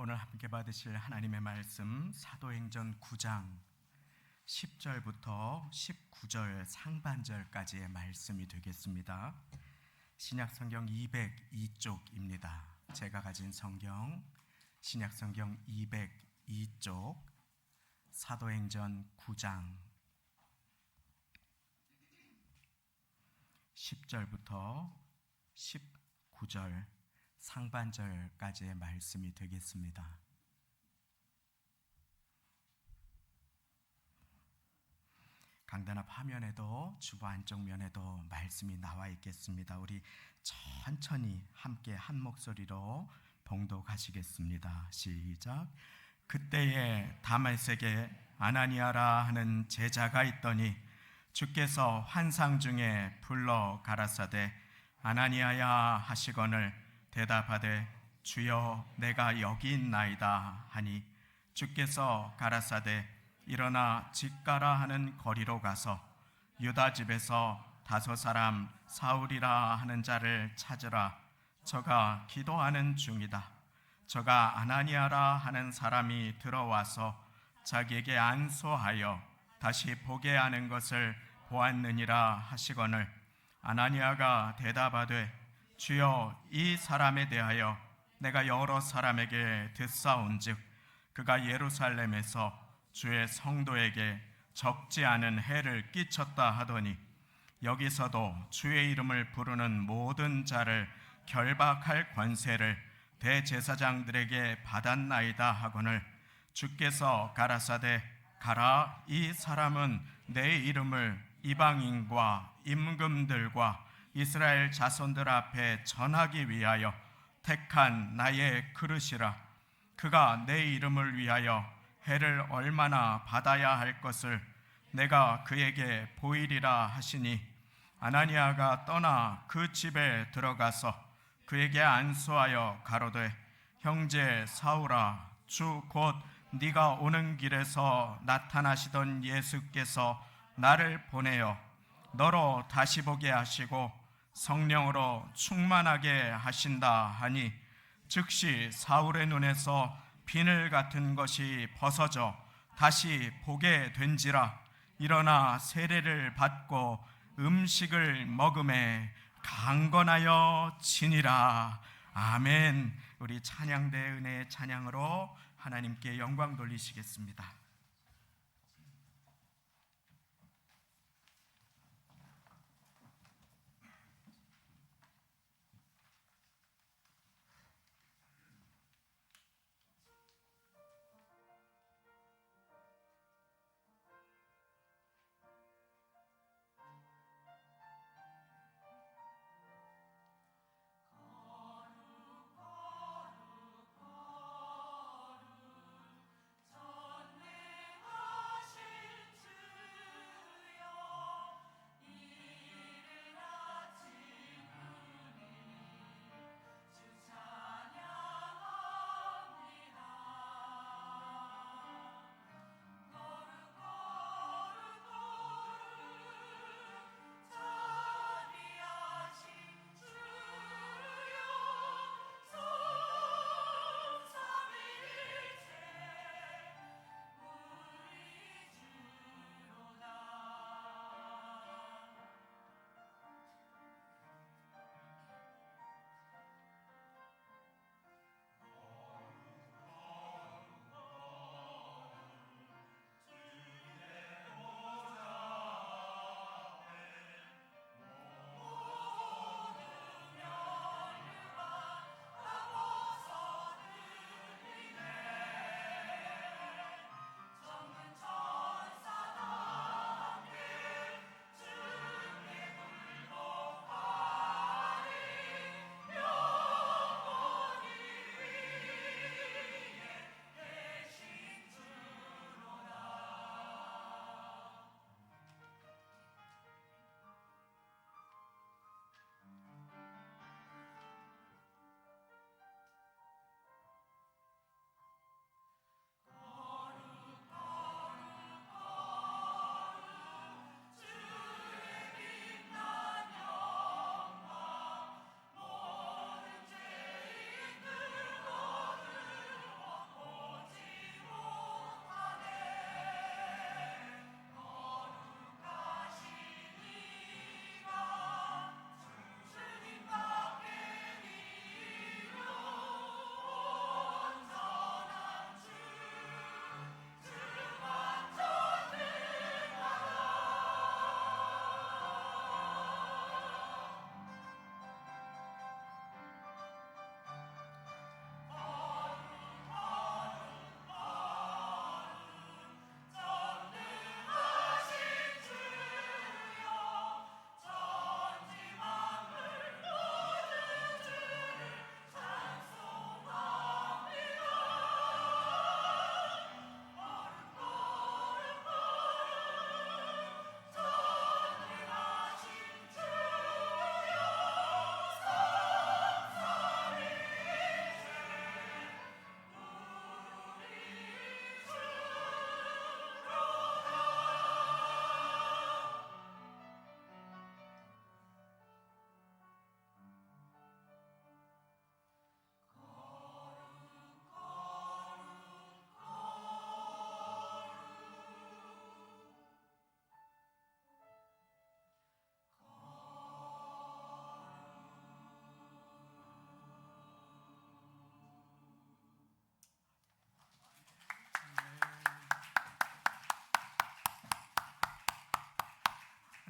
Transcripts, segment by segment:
오늘 함께 받으실 하나님의 말씀 사도행전 9장 10절부터 19절 상반절까지의 말씀이 되겠습니다. 신약성경 202쪽입니다. 제가 가진 성경 신약성경 202쪽 사도행전 9장 10절부터 19절 상반절까지의 말씀이 되겠습니다. 강단 앞 화면에도 주보 안쪽 면에도 말씀이 나와 있겠습니다. 우리 천천히 함께 한 목소리로 봉독하시겠습니다. 시작. 그때에 다메섹에 아나니아라 하는 제자가 있더니 주께서 환상 중에 불러 가라사대 아나니아야 하시거늘 대답하되 주여 내가 여기 있나이다 하니 주께서 가라사대 일어나 집 가라 하는 거리로 가서 유다 집에서 5 사람 사울이라 하는 자를 찾으라. 저가 기도하는 중이다. 저가 아나니아라 하는 사람이 들어와서 자기에게 안수하여 다시 보게 하는 것을 보았느니라 하시거늘 아나니아가 대답하되 주여 이 사람에 대하여 내가 여러 사람에게 듣사온즉 그가 예루살렘에서 주의 성도에게 적지 않은 해를 끼쳤다 하더니 여기서도 주의 이름을 부르는 모든 자를 결박할 권세를 대제사장들에게 받았나이다 하거늘 주께서 가라사대 가라. 이 사람은 내 이름을 이방인과 임금들과 이스라엘 자손들 앞에 전하기 위하여 택한 나의 그릇이라. 그가 내 이름을 위하여 해를 얼마나 받아야 할 것을 내가 그에게 보이리라 하시니 아나니아가 떠나 그 집에 들어가서 그에게 안수하여 가로되 형제 사울아 주 곧 네가 오는 길에서 나타나시던 예수께서 나를 보내어 너로 다시 보게 하시고 성령으로 충만하게 하신다 하니 즉시 사울의 눈에서 비늘 같은 것이 벗어져 다시 보게 된지라. 일어나 세례를 받고 음식을 먹음에 강건하여 지니라. 아멘. 우리 찬양대 은혜의 찬양으로 하나님께 영광 돌리시겠습니다. 전내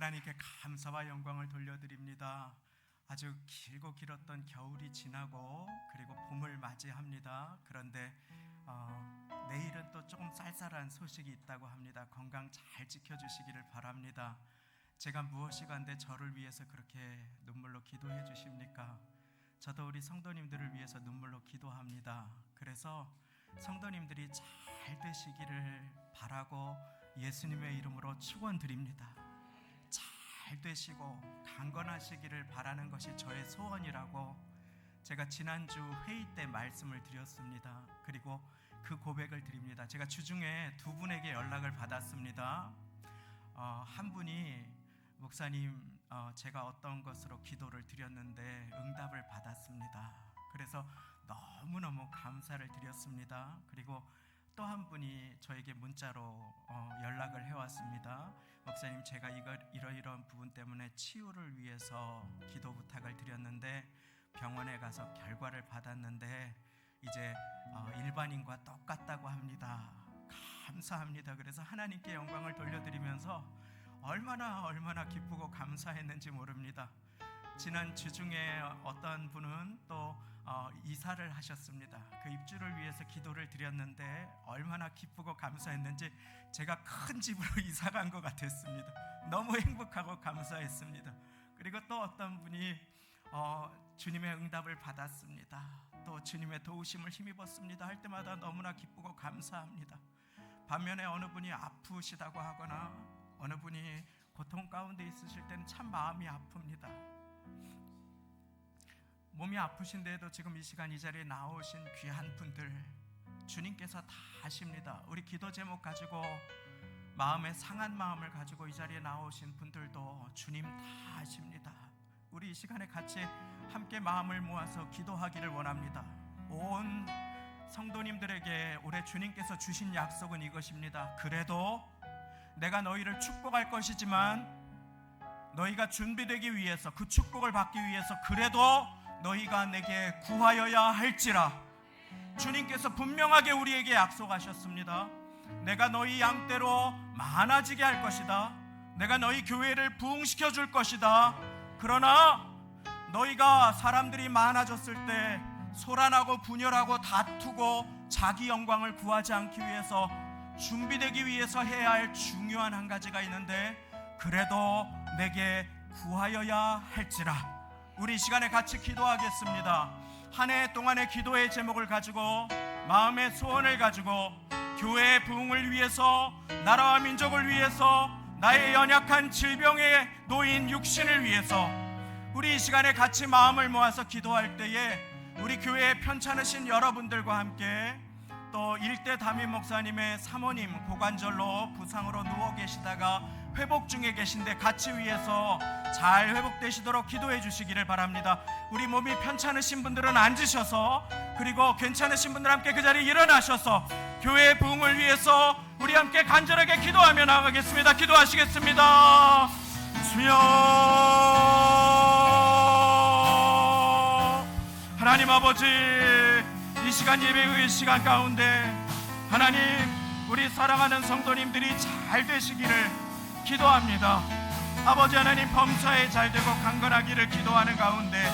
하나님께 감사와 영광을 돌려드립니다. 아주 길고 길었던 겨울이 지나고 그리고 봄을 맞이합니다. 그런데 내일은 또 조금 쌀쌀한 소식이 있다고 합니다. 건강 잘 지켜주시기를 바랍니다. 제가 무엇이 간데 저를 위해서 그렇게 눈물로 기도해 주십니까? 저도 우리 성도님들을 위해서 눈물로 기도합니다. 그래서 성도님들이 잘 되시기를 바라고 예수님의 이름으로 축원드립니다. 잘 되시고 강건하시기를 바라는 것이 저의 소원이라고 제가 지난주 회의 때 말씀을 드렸습니다. 그리고 그 고백을 드립니다. 제가 주중에 두 분에게 연락을 받았습니다. 한 분이 목사님, 제가 어떤 것으로 기도를 드렸는데 응답을 받았습니다. 그래서 너무너무 감사를 드렸습니다. 그리고 또 한 분이 저에게 문자로 연락을 해왔습니다. 목사님, 제가 이러이러한 부분 때문에 치유를 위해서 기도 부탁을 드렸는데 병원에 가서 결과를 받았는데 이제 일반인과 똑같다고 합니다. 감사합니다. 그래서 하나님께 영광을 돌려드리면서 얼마나 기쁘고 감사했는지 모릅니다. 지난 주중에 어떤 분은 또 이사를 하셨습니다. 그 입주를 위해서 기도를 드렸는데 얼마나 기쁘고 감사했는지 제가 큰 집으로 이사 간 것 같았습니다. 너무 행복하고 감사했습니다. 그리고 또 어떤 분이 주님의 응답을 받았습니다. 또 주님의 도우심을 힘입었습니다 할 때마다 너무나 기쁘고 감사합니다. 반면에 어느 분이 아프시다고 하거나 어느 분이 고통 가운데 있으실 때는 참 마음이 아픕니다. 몸이 아프신데도 지금 이 시간 이 자리에 나오신 귀한 분들 주님께서 다 아십니다. 우리 기도 제목 가지고 마음에 상한 마음을 가지고 이 자리에 나오신 분들도 주님 다 아십니다. 우리 이 시간에 같이 함께 마음을 모아서 기도하기를 원합니다. 온 성도님들에게 올해 주님께서 주신 약속은 이것입니다. 그래도 내가 너희를 축복할 것이지만 너희가 준비되기 위해서 그 축복을 받기 위해서 그래도 너희가 내게 구하여야 할지라. 주님께서 분명하게 우리에게 약속하셨습니다. 내가 너희 양떼로 많아지게 할 것이다. 내가 너희 교회를 부흥시켜 줄 것이다. 그러나 너희가 사람들이 많아졌을 때 소란하고 분열하고 다투고 자기 영광을 구하지 않기 위해서 준비되기 위해서 해야 할 중요한 한 가지가 있는데 그래도 내게 구하여야 할지라. 우리 이 시간에 같이 기도하겠습니다. 한 해 동안의 기도의 제목을 가지고 마음의 소원을 가지고 교회의 부흥을 위해서 나라와 민족을 위해서 나의 연약한 질병에 놓인 육신을 위해서 우리 이 시간에 같이 마음을 모아서 기도할 때에 우리 교회에 편찮으신 여러분들과 함께 또 일대 담임 목사님의 사모님 고관절로 부상으로 누워 계시다가 회복 중에 계신데 같이 위해서 잘 회복되시도록 기도해 주시기를 바랍니다. 우리 몸이 편찮으신 분들은 앉으셔서 그리고 괜찮으신 분들 함께 그 자리에 일어나셔서 교회의 부흥을 위해서 우리 함께 간절하게 기도하며 나가겠습니다. 기도하시겠습니다. 주여, 하나님 아버지, 이 시간 예배의 시간 가운데 하나님 우리 사랑하는 성도님들이 잘 되시기를 기도합니다. 아버지 하나님, 범사에 잘 되고 강건하기를 기도하는 가운데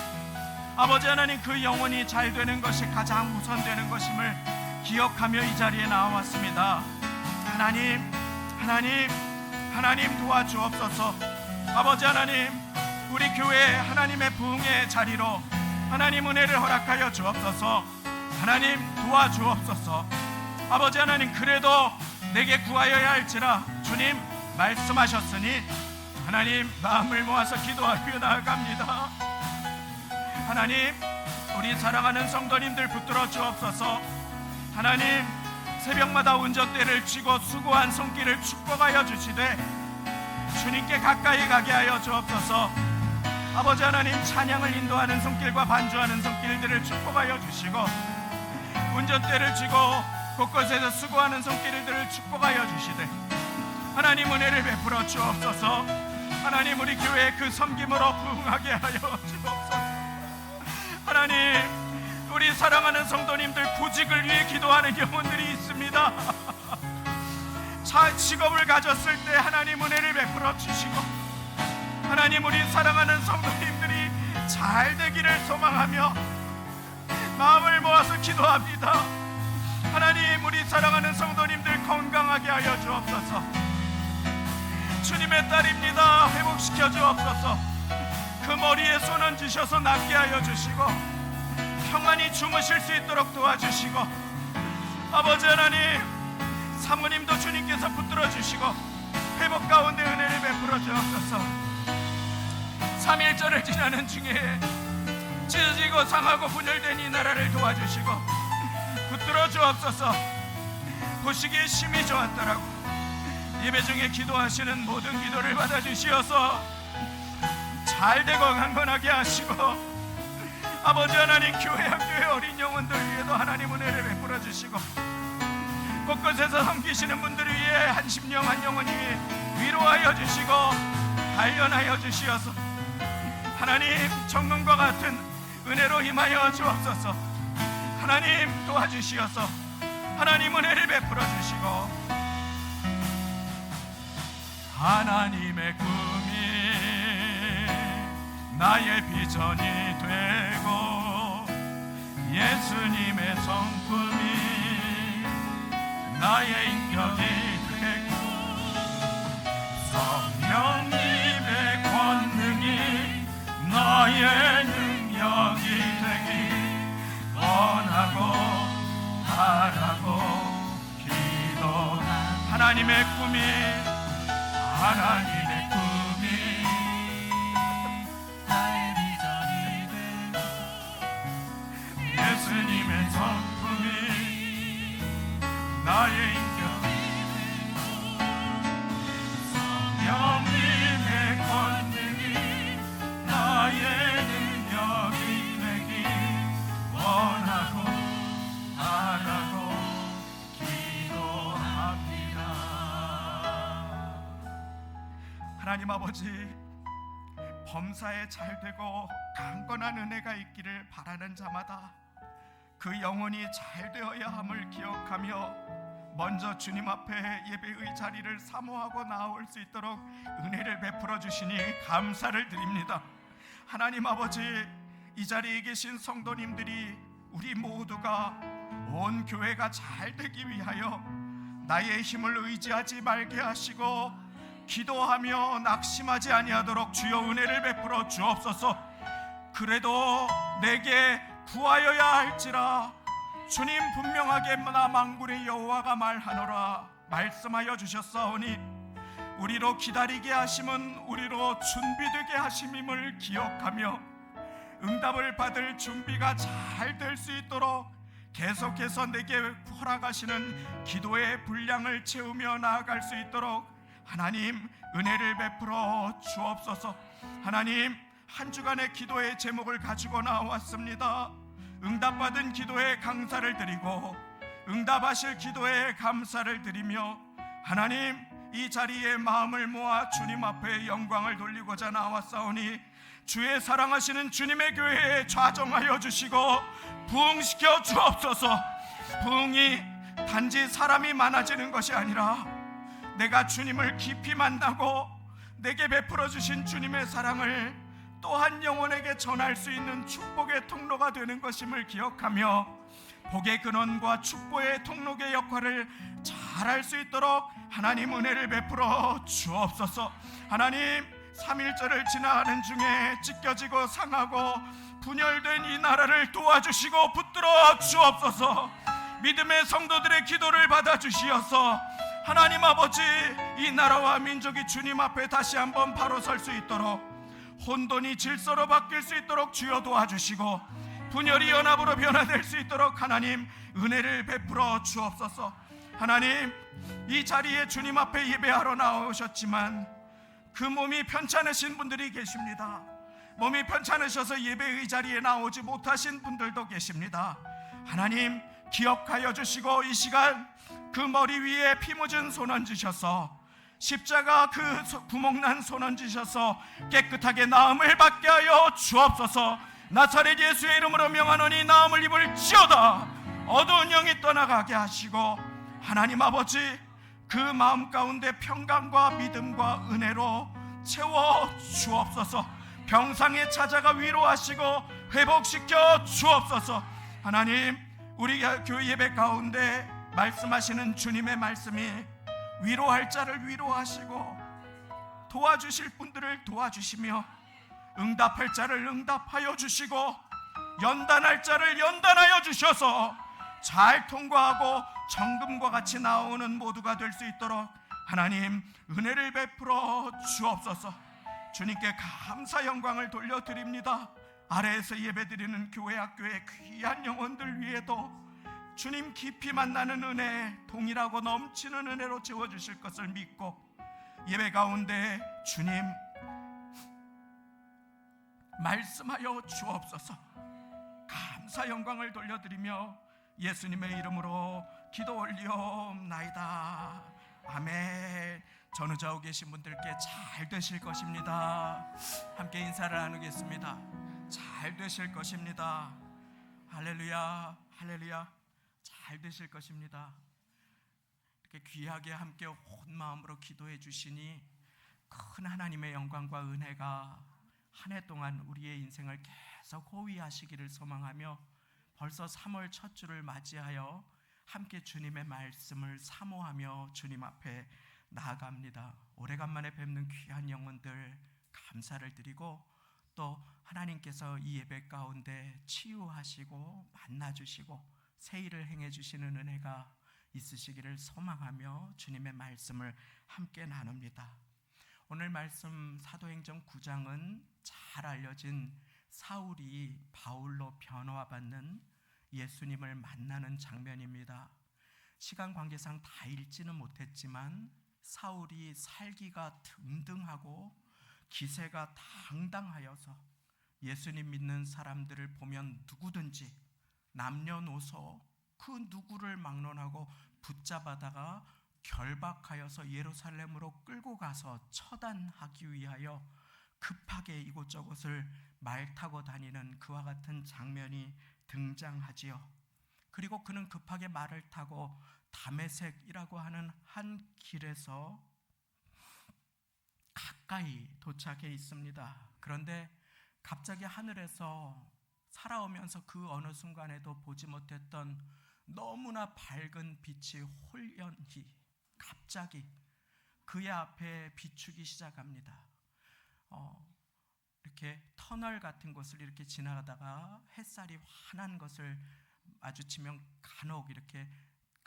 아버지 하나님, 그 영혼이 잘 되는 것이 가장 우선되는 것임을 기억하며 이 자리에 나왔습니다. 하나님 도와주옵소서. 아버지 하나님, 우리 교회 하나님의 부흥의 자리로 하나님 은혜를 허락하여 주옵소서. 하나님 도와주옵소서. 아버지 하나님, 그래도 내게 구하여야 할지라 주님 말씀하셨으니 하나님 마음을 모아서 기도하며 나아갑니다. 하나님, 우리 사랑하는 성도님들 붙들어 주옵소서. 하나님, 새벽마다 운전대를 쥐고 수고한 손길을 축복하여 주시되 주님께 가까이 가게 하여 주옵소서. 아버지 하나님, 찬양을 인도하는 손길과 반주하는 손길들을 축복하여 주시고 운전대를 쥐고 곳곳에서 수고하는 손길들을 축복하여 주시되 하나님 은혜를 베풀어 주옵소서. 하나님, 우리 교회의 그 섬김으로 부흥하게 하여 주옵소서. 하나님, 우리 사랑하는 성도님들 구직을 위해 기도하는 영혼들이 있습니다. 직업을 가졌을 때 하나님 은혜를 베풀어 주시고 하나님, 우리 사랑하는 성도님들이 잘 되기를 소망하며 마음을 모아서 기도합니다. 하나님, 우리 사랑하는 성도님들 건강하게 하여 주옵소서. 주님의 딸입니다. 회복시켜 주옵소서. 그 머리에 손 얹으셔서 낫게 하여 주시고 평안히 주무실 수 있도록 도와주시고, 아버지 하나님, 사모님도 주님께서 붙들어 주시고 회복 가운데 은혜를 베풀어 주옵소서. 3일절을 지나는 중에 찢어지고 상하고 분열된 이 나라를 도와주시고 붙들어 주옵소서. 보시기에 심히 좋았더라고. 예배 중에 기도하시는 모든 기도를 받아주시어서 잘되고 강건하게 하시고, 아버지 하나님, 교회 학교의 어린 영혼들 위에도 하나님 은혜를 베풀어 주시고, 곳곳에서 섬기시는 분들 위해 한 심령 한 영혼이 위로하여 주시고 단련하여 주시어서 하나님, 정금과 같은 은혜로 임하여 주옵소서. 하나님, 도와주시어서 하나님 은혜를 베풀어 주시고, 하나님의 꿈이 나의 비전이 되고 예수님의 성품이 나의 인격이 되고 성령님의 권능이 나의 능력이 되기 원하고 바라고 기도한 하나님의 꿈이 나의 비전이 되고 예수님의 성품이 나의 인격이 되고 성령님의 권능이 나의 능력이 되기 원하고 바라고 기도합니다. 하나님 아버지, 범사에 잘되고 강건한 은혜가 있기를 바라는 자마다 그 영혼이 잘 되어야 함을 기억하며 먼저 주님 앞에 예배의 자리를 사모하고 나올 수 있도록 은혜를 베풀어 주시니 감사를 드립니다. 하나님 아버지, 이 자리에 계신 성도님들이 우리 모두가 온 교회가 잘 되기 위하여 나의 힘을 의지하지 말게 하시고 기도하며 낙심하지 아니하도록 주여 은혜를 베풀어 주옵소서. 그래도 내게 구하여야 할지라 주님 분명하게 나 만군의 여호와가 말하노라 말씀하여 주셨사오니 우리로 기다리게 하심은 우리로 준비되게 하심임을 기억하며 응답을 받을 준비가 잘 될 수 있도록 계속해서 내게 허락하시는 기도의 분량을 채우며 나아갈 수 있도록 하나님 은혜를 베풀어 주옵소서. 하나님, 한 주간의 기도의 제목을 가지고 나왔습니다. 응답받은 기도에 감사를 드리고 응답하실 기도에 감사를 드리며 하나님, 이 자리에 마음을 모아 주님 앞에 영광을 돌리고자 나왔사오니 주의 사랑하시는 주님의 교회에 좌정하여 주시고 부흥시켜 주옵소서. 부흥이 단지 사람이 많아지는 것이 아니라 내가 주님을 깊이 만나고 내게 베풀어 주신 주님의 사랑을 또 한 영혼에게 전할 수 있는 축복의 통로가 되는 것임을 기억하며 복의 근원과 축복의 통로의 역할을 잘할 수 있도록 하나님 은혜를 베풀어 주옵소서. 하나님, 3일절을 지나가는 중에 찢겨지고 상하고 분열된 이 나라를 도와주시고 붙들어 주옵소서. 믿음의 성도들의 기도를 받아주시어서 하나님 아버지, 이 나라와 민족이 주님 앞에 다시 한번 바로 설 수 있도록 혼돈이 질서로 바뀔 수 있도록 주여 도와주시고 분열이 연합으로 변화될 수 있도록 하나님 은혜를 베풀어 주옵소서. 하나님, 이 자리에 주님 앞에 예배하러 나오셨지만 그 몸이 편찮으신 분들이 계십니다. 몸이 편찮으셔서 예배의 자리에 나오지 못하신 분들도 계십니다. 하나님, 기억하여 주시고 이 시간 그 머리 위에 피 묻은 손 얹으셔서 십자가 그 구멍난 손 얹으셔서 깨끗하게 나음을 받게 하여 주옵소서. 나사렛 예수의 이름으로 명하노니 나음을 입을지어다. 어두운 영이 떠나가게 하시고 하나님 아버지, 그 마음 가운데 평강과 믿음과 은혜로 채워 주옵소서. 병상에 찾아가 위로하시고 회복시켜 주옵소서. 하나님, 우리 교회 예배 가운데 말씀하시는 주님의 말씀이 위로할 자를 위로하시고 도와주실 분들을 도와주시며 응답할 자를 응답하여 주시고 연단할 자를 연단하여 주셔서 잘 통과하고 정금과 같이 나오는 모두가 될 수 있도록 하나님 은혜를 베풀어 주옵소서. 주님께 감사 영광을 돌려드립니다. 아래에서 예배드리는 교회 학교의 귀한 영혼들 위에도 주님 깊이 만나는 은혜, 동일하고 넘치는 은혜로 채워주실 것을 믿고 예배 가운데 주님 말씀하여 주옵소서. 감사 영광을 돌려드리며 예수님의 이름으로 기도 올리옵나이다. 아멘. 전우좌우 계신 분들께 잘 되실 것입니다. 함께 인사를 나누겠습니다. 잘 되실 것입니다. 할렐루야, 할렐루야. 잘 되실 것입니다. 이렇게 귀하게 함께 온 마음으로 기도해 주시니 큰 하나님의 영광과 은혜가 한 해 동안 우리의 인생을 계속 호위하시기를 소망하며 벌써 3월 첫 주를 맞이하여 함께 주님의 말씀을 사모하며 주님 앞에 나아갑니다. 오래간만에 뵙는 귀한 영혼들 감사를 드리고 또 하나님께서 이 예배 가운데 치유하시고 만나주시고 새 일을 행해주시는 은혜가 있으시기를 소망하며 주님의 말씀을 함께 나눕니다. 오늘 말씀 사도행전 9장은 잘 알려진 사울이 바울로 변화받는 예수님을 만나는 장면입니다. 시간 관계상 다 읽지는 못했지만 사울이 살기가 등등하고 기세가 당당하여서 예수님 믿는 사람들을 보면 누구든지 남녀노소 그 누구를 막론하고 붙잡아다가 결박하여서 예루살렘으로 끌고 가서 처단하기 위하여 급하게 이곳저곳을 말 타고 다니는 그와 같은 장면이 등장하지요. 그리고 그는 급하게 말을 타고 다메섹이라고 하는 한 길에서 가까이 도착해 있습니다. 그런데 갑자기 하늘에서 살아오면서 그 어느 순간에도 보지 못했던 너무나 밝은 빛이 홀연히 갑자기 그의 앞에 비추기 시작합니다. 이렇게 터널 같은 곳을 이렇게 지나가다가 햇살이 환한 것을 마주치면 간혹 이렇게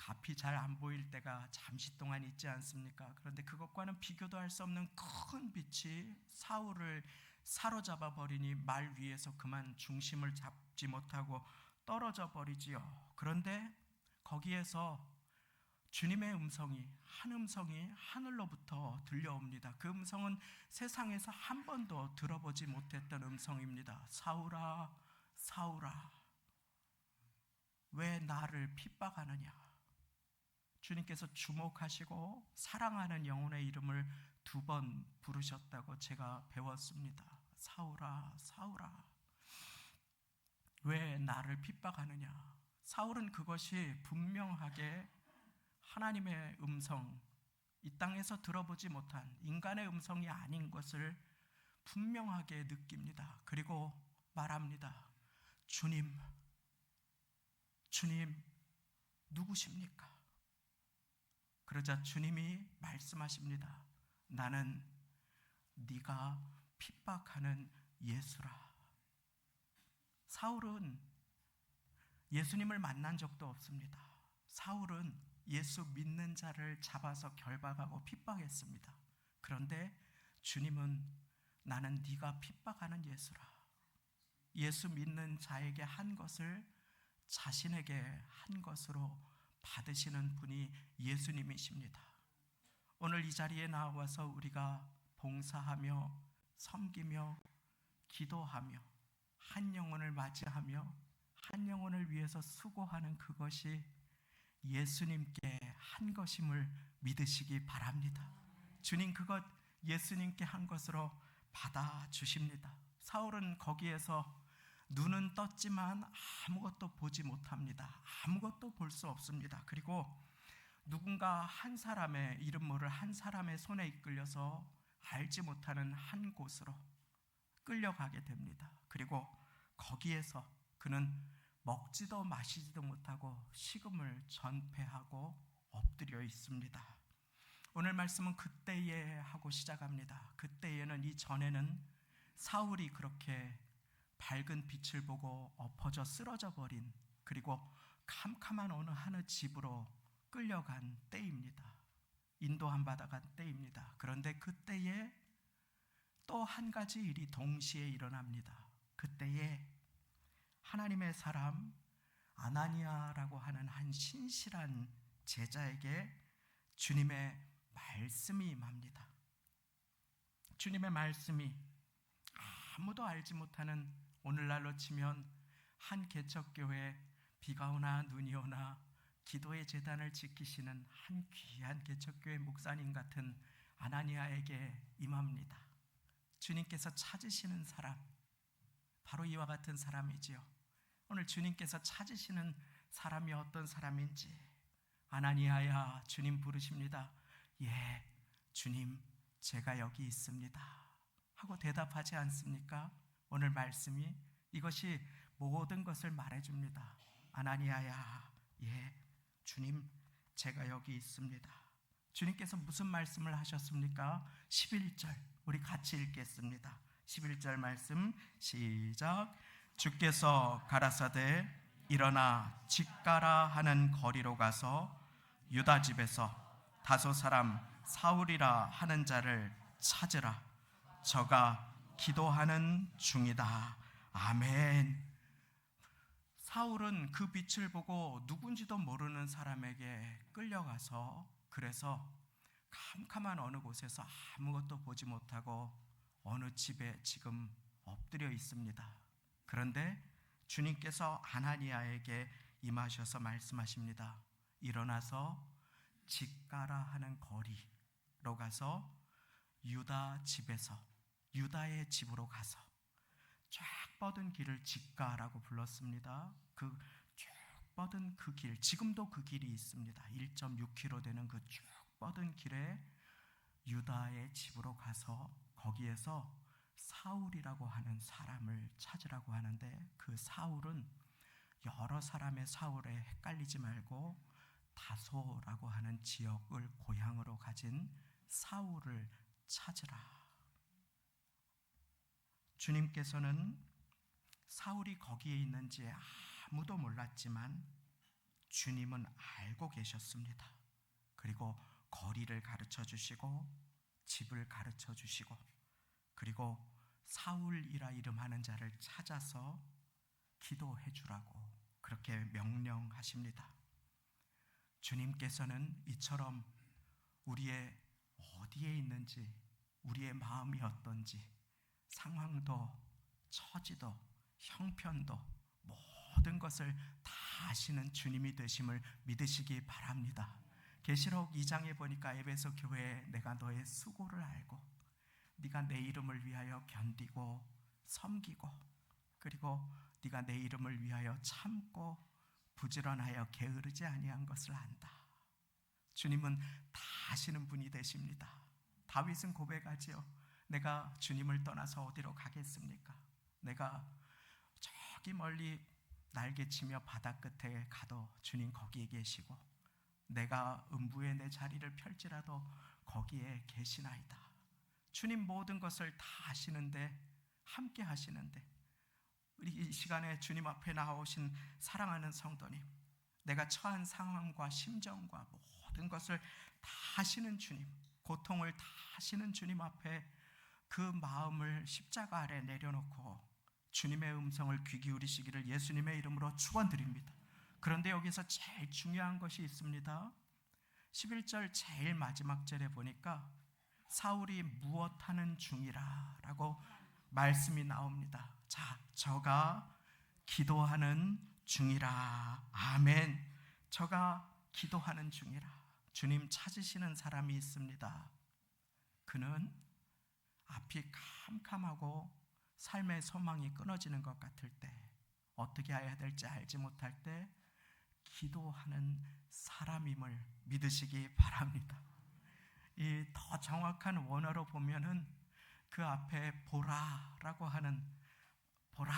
앞이 잘 안 보일 때가 잠시 동안 있지 않습니까? 그런데 그것과는 비교도 할 수 없는 큰 빛이 사울을 사로잡아 버리니 말 위에서 그만 중심을 잡지 못하고 떨어져 버리지요. 그런데 거기에서 주님의 음성이 한 음성이 하늘로부터 들려옵니다. 그 음성은 세상에서 한 번도 들어보지 못했던 음성입니다. 사울아, 사울아, 왜 나를 핍박하느냐? 주님께서 주목하시고 사랑하는 영혼의 이름을 2번 부르셨다고 제가 배웠습니다. 사울아, 사울아, 왜 나를 핍박하느냐? 사울은 그것이 분명하게 하나님의 음성, 이 땅에서 들어보지 못한 인간의 음성이 아닌 것을 분명하게 느낍니다. 그리고 말합니다. 주님, 주님 누구십니까? 그러자 주님이 말씀하십니다. 나는 네가 핍박하는 예수라. 사울은 예수님을 만난 적도 없습니다. 사울은 예수 믿는 자를 잡아서 결박하고 핍박했습니다. 그런데 주님은 나는 네가 핍박하는 예수라. 예수 믿는 자에게 한 것을 자신에게 한 것으로 받으시는 분이 예수님이십니다. 오늘 이 자리에 나와서 우리가 봉사하며 섬기며 기도하며 한 영혼을 맞이하며 한 영혼을 위해서 수고하는 그것이 예수님께 한 것임을 믿으시기 바랍니다. 주님 그것 예수님께 한 것으로 받아주십니다. 사울은 거기에서 눈은 떴지만 아무것도 보지 못합니다. 아무것도 볼 수 없습니다. 그리고 누군가 한 사람의 이름 모를 한 사람의 손에 이끌려서 알지 못하는 한 곳으로 끌려가게 됩니다. 그리고 거기에서 그는 먹지도 마시지도 못하고 식음을 전폐하고 엎드려 있습니다. 오늘 말씀은 그때에 하고 시작합니다. 그때에는, 이전에는 사울이 그렇게 밝은 빛을 보고 엎어져 쓰러져 버린, 그리고 캄캄한 어느 집으로 끌려간 때입니다. 인도함 받아간 때입니다. 그런데 그때에 또 한 가지 일이 동시에 일어납니다. 그때에 하나님의 사람 아나니아라고 하는 한 신실한 제자에게 주님의 말씀이 임합니다. 주님의 말씀이 아무도 알지 못하는, 오늘날로 치면 한 개척교회 비가 오나 눈이 오나 기도의 제단을 지키시는 한 귀한 개척교회 목사님 같은 아나니아에게 임합니다. 주님께서 찾으시는 사람, 바로 이와 같은 사람이지요. 오늘 주님께서 찾으시는 사람이 어떤 사람인지, 아나니아야, 주님 부르십니다. 예, 주님, 제가 여기 있습니다 하고 대답하지 않습니까? 오늘 말씀이 이것이 모든 것을 말해줍니다. 아나니아야, 예, 주님, 제가 여기 있습니다. 주님께서 무슨 말씀을 하셨습니까? 11절 우리 같이 읽겠습니다. 11절 말씀 시작. 주께서 가라사대 일어나 직가라 하는 거리로 가서 유다 집에서 다소 사람 사울이라 하는 자를 찾으라. 저가 기도하는 중이다. 아멘. 사울은 그 빛을 보고 누군지도 모르는 사람에게 끌려가서, 그래서 캄캄한 어느 곳에서 아무것도 보지 못하고 어느 집에 지금 엎드려 있습니다. 그런데 주님께서 아나니아에게 임하셔서 말씀하십니다. 일어나서 직가라 하는 거리로 가서 유다 집에서, 유다의 집으로 가서, 쫙 뻗은 길을 직가라고 불렀습니다. 그 쭉 뻗은 그 길, 지금도 그 길이 있습니다. 1.6km 되는 그 쭉 뻗은 길에 유다의 집으로 가서 거기에서 사울이라고 하는 사람을 찾으라고 하는데, 그 사울은 여러 사람의 사울에 헷갈리지 말고 다소라고 하는 지역을 고향으로 가진 사울을 찾으라. 주님께서는 사울이 거기에 있는지 아무도 몰랐지만 주님은 알고 계셨습니다. 그리고 거리를 가르쳐 주시고 집을 가르쳐 주시고, 그리고 사울이라 이름하는 자를 찾아서 기도해 주라고 그렇게 명령하십니다. 주님께서는 이처럼 우리의 어디에 있는지, 우리의 마음이 어떤지, 상황도 처지도 형편도 모든 것을 다 아시는 주님이 되심을 믿으시기 바랍니다. 계시록 2장에 보니까 에베소 교회에 내가 너의 수고를 알고 네가 내 이름을 위하여 견디고 섬기고, 그리고 네가 내 이름을 위하여 참고 부지런하여 게으르지 아니한 것을 안다. 주님은 다 아시는 분이 되십니다. 다윗은 고백하지요. 내가 주님을 떠나서 어디로 가겠습니까? 내가 저기 멀리 날개치며 바다 끝에 가도 주님 거기에 계시고, 내가 음부에 내 자리를 펼지라도 거기에 계시나이다. 주님 모든 것을 다 하시는데, 함께 하시는데, 우리 이 시간에 주님 앞에 나오신 사랑하는 성도님, 내가 처한 상황과 심정과 모든 것을 다 하시는 주님, 고통을 다 하시는 주님 앞에 그 마음을 십자가 아래 내려놓고 주님의 음성을 귀 기울이시기를 예수님의 이름으로 축원드립니다. 그런데 여기서 제일 중요한 것이 있습니다. 11절 제일 마지막 절에 보니까 사울이 무엇하는 중이라 라고 말씀이 나옵니다. 자, 저가 기도하는 중이라. 아멘. 저가 기도하는 중이라. 주님 찾으시는 사람이 있습니다. 그는 앞이 캄캄하고 삶의 소망이 끊어지는 것 같을 때, 어떻게 해야 될지 알지 못할 때 기도하는 사람임을 믿으시기 바랍니다. 이 더 정확한 원어로 보면은 그 앞에 보라라고 하는, 보라,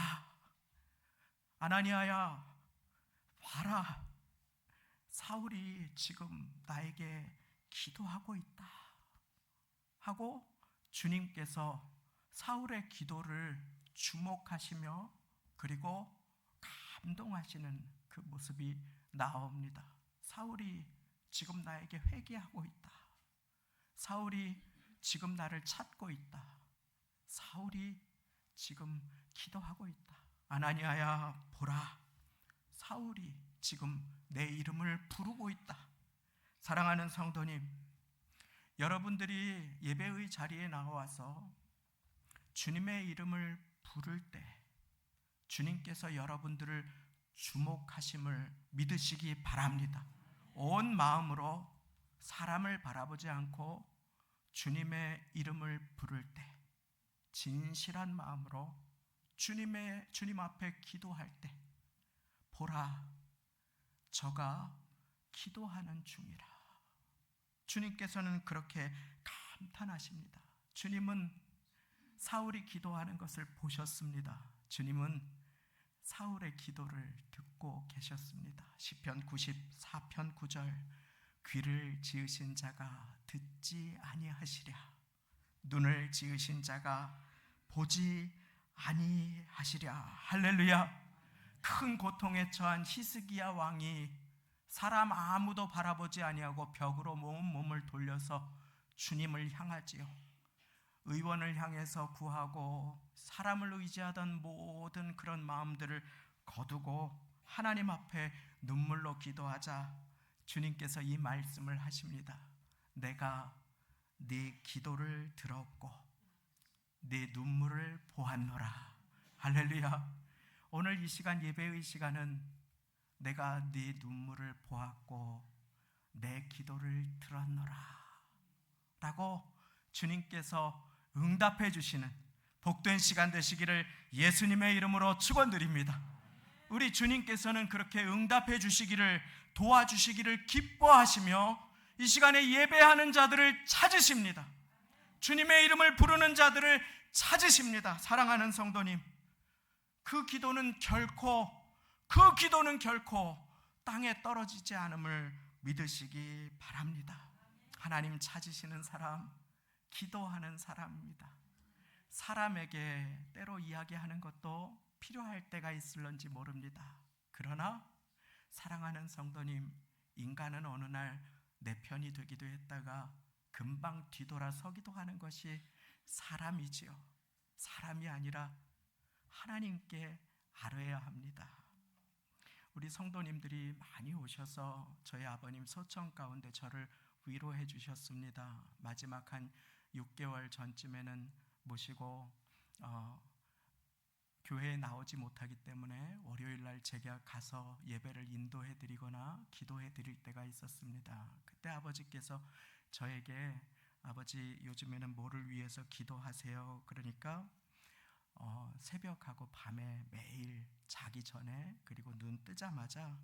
아나니아야 봐라, 사울이 지금 나에게 기도하고 있다 하고 주님께서 사울의 기도를 주목하시며 그리고 감동하시는 그 모습이 나옵니다. 사울이 지금 나에게 회개하고 있다. 사울이 지금 나를 찾고 있다. 사울이 지금 기도하고 있다. 아나니아야 보라, 사울이 지금 내 이름을 부르고 있다. 사랑하는 성도님, 여러분들이 예배의 자리에 나와서 주님의 이름을 부를 때 주님께서 여러분들을 주목하심을 믿으시기 바랍니다. 온 마음으로 사람을 바라보지 않고 주님의 이름을 부를 때 진실한 마음으로 주님 앞에 기도할 때 보라, 저가 기도하는 중이라. 주님께서는 그렇게 감탄하십니다. 주님은 사울이 기도하는 것을 보셨습니다. 주님은 사울의 기도를 듣고 계셨습니다. 시편 94편 9절, 귀를 지으신 자가 듣지 아니하시랴, 눈을 지으신 자가 보지 아니하시랴. 할렐루야. 큰 고통에 처한 히스기야 왕이 사람 아무도 바라보지 아니하고 벽으로 온 몸을 돌려서 주님을 향하지요. 의원을 향해서 구하고 사람을 의지하던 모든 그런 마음들을 거두고 하나님 앞에 눈물로 기도하자 주님께서 이 말씀을 하십니다. 내가 네 기도를 들었고 네 눈물을 보았노라. 할렐루야. 오늘 이 시간, 예배의 시간은 내가 네 눈물을 보았고 내 기도를 들었노라 라고 주님께서 응답해 주시는 복된 시간 되시기를 예수님의 이름으로 축원드립니다. 우리 주님께서는 그렇게 응답해 주시기를, 도와주시기를 기뻐하시며 이 시간에 예배하는 자들을 찾으십니다. 주님의 이름을 부르는 자들을 찾으십니다. 사랑하는 성도님, 그 기도는 결코 땅에 떨어지지 않음을 믿으시기 바랍니다. 하나님 찾으시는 사람, 기도하는 사람입니다. 사람에게 때로 이야기하는 것도 필요할 때가 있을런지 모릅니다. 그러나 사랑하는 성도님, 인간은 어느 날 내 편이 되기도 했다가 금방 뒤돌아서기도 하는 것이 사람이지요. 사람이 아니라 하나님께 아뢰야 합니다. 우리 성도님들이 많이 오셔서 저희 아버님 소청 가운데 저를 위로해 주셨습니다. 마지막 한 6개월 전쯤에는 모시고 교회에 나오지 못하기 때문에 월요일 날 제가 가서 예배를 인도해 드리거나 기도해 드릴 때가 있었습니다. 그때 아버지께서 저에게, 아버지 요즘에는 뭐를 위해서 기도하세요? 그러니까 새벽하고 밤에 매일 자기 전에 그리고 눈 뜨자마자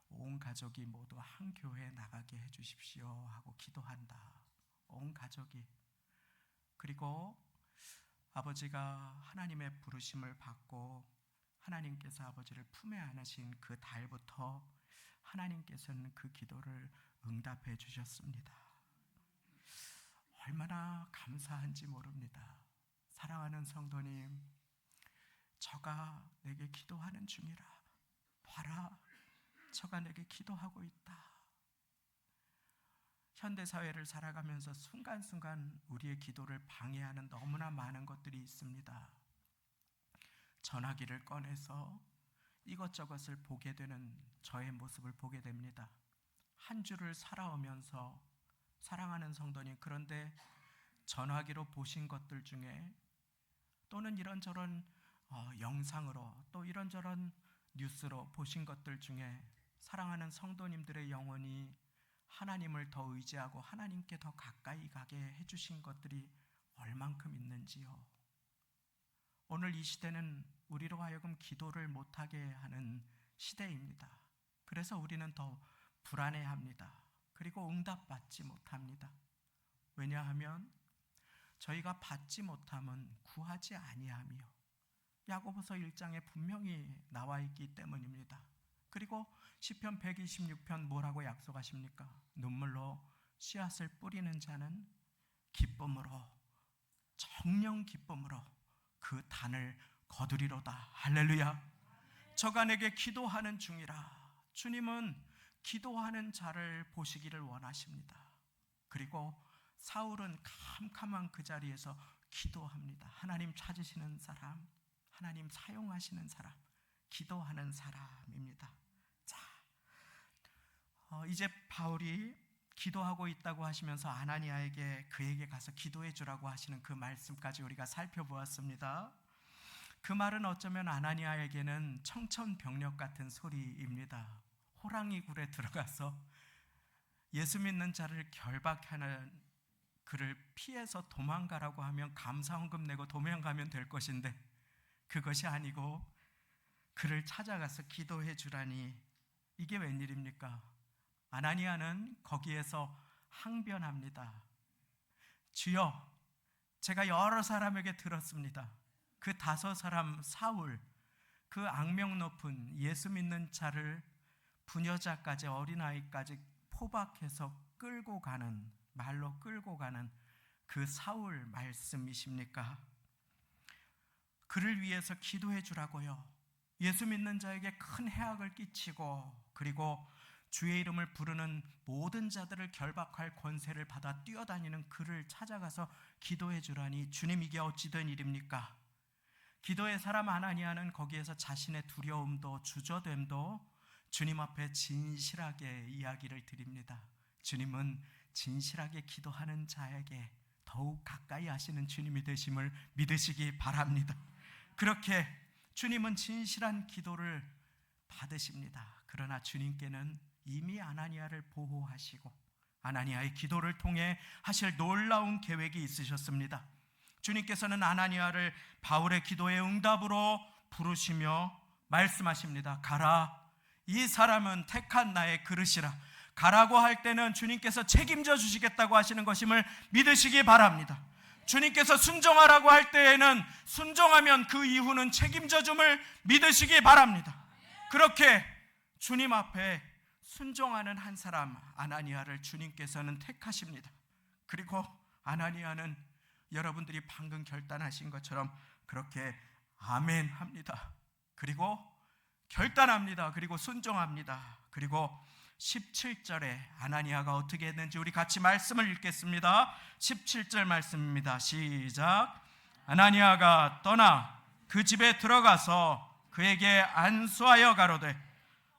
온 가족이 모두 한 교회에 나가게 해주십시오 하고 기도한다. 온 가족이. 그리고 아버지가 하나님의 부르심을 받고 하나님께서 아버지를 품에 안으신 그 달부터 하나님께서는 그 기도를 응답해 주셨습니다. 얼마나 감사한지 모릅니다. 사랑하는 성도님, 저가 내게 기도하는 중이라. 봐라, 저가 내게 기도하고 있다. 현대사회를 살아가면서 순간순간 우리의 기도를 방해하는 너무나 많은 것들이 있습니다. 전화기를 꺼내서 이것저것을 보게 되는 저의 모습을 보게 됩니다. 한 주를 살아오면서 사랑하는 성도님, 그런데 전화기로 보신 것들 중에 또는 이런저런 영상으로 또 이런저런 뉴스로 보신 것들 중에 사랑하는 성도님들의 영혼이 하나님을 더 의지하고 하나님께 더 가까이 가게 해주신 것들이 얼만큼 있는지요. 오늘 이 시대는 우리로 하여금 기도를 못하게 하는 시대입니다. 그래서 우리는 더 불안해합니다. 그리고 응답받지 못합니다. 왜냐하면 저희가 받지 못함은 구하지 아니하며 야고보서 1장에 분명히 나와 있기 때문입니다. 그리고 시편 126편 뭐라고 약속하십니까? 눈물로 씨앗을 뿌리는 자는 기쁨으로, 정령 기쁨으로 그 단을 거두리로다. 할렐루야. 저가 내게 기도하는 중이라. 주님은 기도하는 자를 보시기를 원하십니다. 그리고 사울은 캄캄한 그 자리에서 기도합니다. 하나님 찾으시는 사람, 하나님 사용하시는 사람, 기도하는 사람입니다. 자, 이제 바울이 기도하고 있다고 하시면서 아나니아에게 그에게 가서 기도해 주라고 하시는 그 말씀까지 우리가 살펴보았습니다. 그 말은 어쩌면 아나니아에게는 청천벽력 같은 소리입니다. 호랑이 굴에 들어가서 예수 믿는 자를 결박하는 그를 피해서 도망가라고 하면 감사헌금 내고 도망가면 될 것인데 그것이 아니고 그를 찾아가서 기도해 주라니 이게 웬일입니까? 아나니아는 거기에서 항변합니다. 주여, 제가 여러 사람에게 들었습니다. 그 5사람 사울, 그 악명 높은 예수 믿는 자를 부녀자까지 어린아이까지 포박해서 끌고 가는, 말로 끌고 가는 그 사울 말씀이십니까? 그를 위해서 기도해 주라고요. 예수 믿는 자에게 큰 해악을 끼치고 그리고 주의 이름을 부르는 모든 자들을 결박할 권세를 받아 뛰어다니는 그를 찾아가서 기도해 주라니 주님, 이게 어찌 된 일입니까? 기도의 사람 아나니아는 거기에서 자신의 두려움도 주저됨도 주님 앞에 진실하게 이야기를 드립니다. 주님은 진실하게 기도하는 자에게 더욱 가까이 하시는 주님이 되심을 믿으시기 바랍니다. 그렇게 주님은 진실한 기도를 받으십니다. 그러나 주님께는 이미 아나니아를 보호하시고 아나니아의 기도를 통해 하실 놀라운 계획이 있으셨습니다. 주님께서는 아나니아를 바울의 기도의 응답으로 부르시며 말씀하십니다. 가라, 이 사람은 택한 나의 그릇이라. 가라고 할 때는 주님께서 책임져 주시겠다고 하시는 것임을 믿으시기 바랍니다. 주님께서 순종하라고 할 때에는 순종하면 그 이후는 책임져 줌을 믿으시기 바랍니다. 그렇게 주님 앞에 순종하는 한 사람 아나니아를 주님께서는 택하십니다. 그리고 아나니아는 여러분들이 방금 결단하신 것처럼 그렇게 아멘 합니다. 그리고 결단합니다. 그리고 순종합니다. 그리고 17절에 아나니아가 어떻게 했는지 우리 같이 말씀을 읽겠습니다. 17절 말씀입니다. 시작. 아나니아가 떠나 그 집에 들어가서 그에게 안수하여 가로되,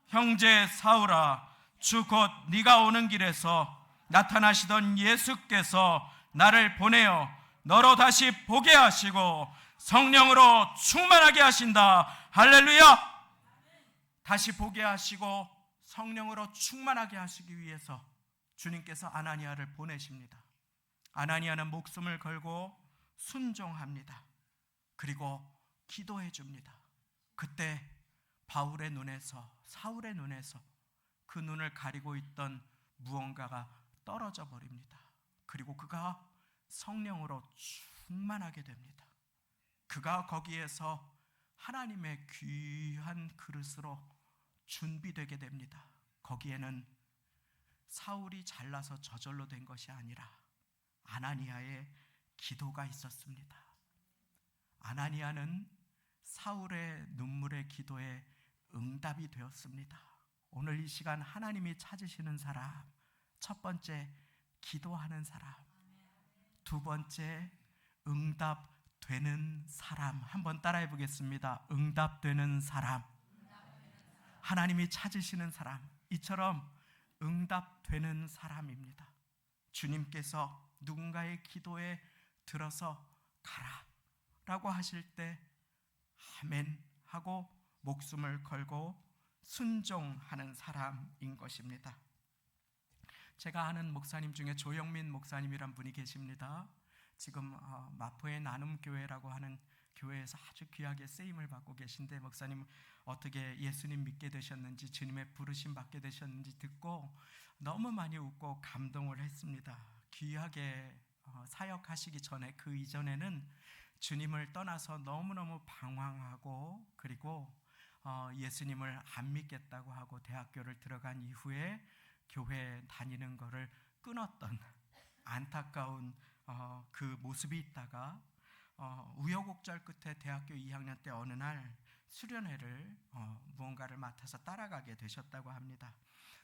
형제 사울아, 주 곧 네가 오는 길에서 나타나시던 예수께서 나를 보내어 너로 다시 보게 하시고 성령으로 충만하게 하신다. 할렐루야. 다시 보게 하시고 성령으로 충만하게 하시기 위해서 주님께서 아나니아를 보내십니다. 아나니아는 목숨을 걸고 순종합니다. 그리고 기도해 줍니다. 그때 바울의 눈에서, 사울의 눈에서 그 눈을 가리고 있던 무언가가 떨어져 버립니다. 그리고 그가 성령으로 충만하게 됩니다. 그가 거기에서 하나님의 귀한 그릇으로 준비되게 됩니다. 거기에는 사울이 잘나서 저절로 된 것이 아니라 아나니아의 기도가 있었습니다. 아나니아는 사울의 눈물의 기도에 응답이 되었습니다. 오늘 이 시간 하나님이 찾으시는 사람, 첫 번째 기도하는 사람, 두 번째 응답되는 사람. 한번 따라해 보겠습니다. 응답되는 사람, 하나님이 찾으시는 사람, 이처럼 응답되는 사람입니다. 주님께서 누군가의 기도에 들어서 가라 라고 하실 때 아멘 하고 목숨을 걸고 순종하는 사람인 것입니다. 제가 아는 목사님 중에 조영민 목사님이란 분이 계십니다. 지금 마포의 나눔교회라고 하는 교회에서 아주 귀하게 쓰임을 받고 계신데, 목사님 어떻게 예수님 믿게 되셨는지, 주님의 부르심 받게 되셨는지 듣고 너무 많이 웃고 감동을 했습니다. 귀하게 사역하시기 전에 그 이전에는 주님을 떠나서 너무너무 방황하고 그리고 예수님을 안 믿겠다고 하고 대학교를 들어간 이후에 교회 다니는 거를 끊었던 안타까운 그 모습이 있다가 우여곡절 끝에 대학교 2학년 때 어느 날 수련회를 무언가를 맡아서 따라가게 되셨다고 합니다.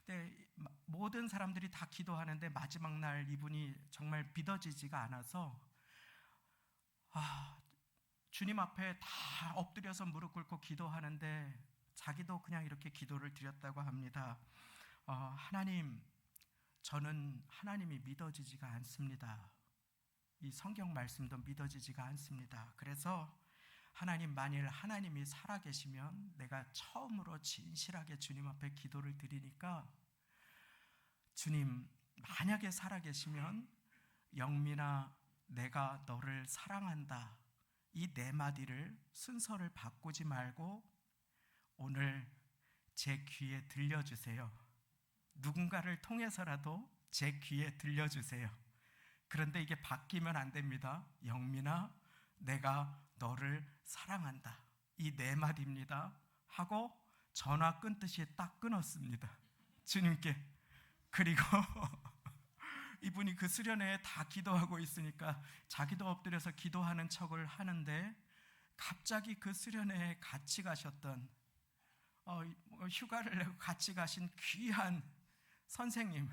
근데 모든 사람들이 다 기도하는데 마지막 날 이분이 정말 믿어지지가 않아서 주님 앞에 다 엎드려서 무릎 꿇고 기도하는데 자기도 그냥 이렇게 기도를 드렸다고 합니다. 하나님, 저는 하나님이 믿어지지가 않습니다. 이 성경 말씀도 믿어지지가 않습니다. 그래서 하나님, 만일 하나님이 살아계시면 내가 처음으로 진실하게 주님 앞에 기도를 드리니까 주님, 만약에 살아계시면 영민아, 내가 너를 사랑한다, 이 네 마디를 순서를 바꾸지 말고 오늘 제 귀에 들려주세요. 누군가를 통해서라도 제 귀에 들려주세요. 그런데 이게 바뀌면 안 됩니다. 영민아, 내가 너를 사랑한다, 이 네 마디입니다 하고 전화 끊듯이 딱 끊었습니다, 주님께. 그리고 이분이 그 수련회에 다 기도하고 있으니까 자기도 엎드려서 기도하는 척을 하는데 갑자기 그 수련회에 같이 가셨던 휴가를 내고 같이 가신 귀한 선생님,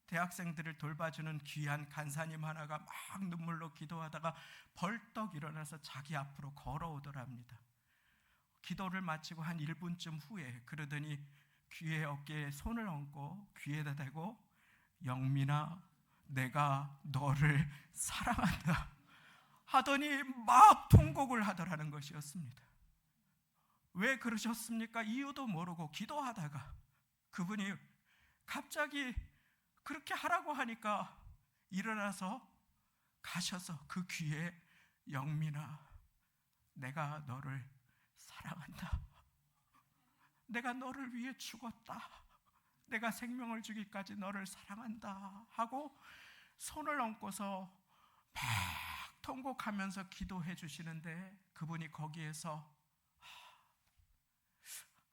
대학생들을 돌봐주는 귀한 간사님 하나가 막 눈물로 기도하다가 벌떡 일어나서 자기 앞으로 걸어오더랍니다. 기도를 마치고 한 1분쯤 후에 그러더니 귀에 어깨에 손을 얹고 귀에다 대고 영민아, 내가 너를 사랑한다 하더니 막 통곡을 하더라는 것이었습니다. 왜 그러셨습니까? 이유도 모르고 기도하다가 그분이 갑자기 그렇게 하라고 하니까 일어나서 가셔서 그 귀에 영민아, 내가 너를 사랑한다, 내가 너를 위해 죽었다, 내가 생명을 주기까지 너를 사랑한다 하고 손을 얹고서 막 통곡하면서 기도해 주시는데 그분이 거기에서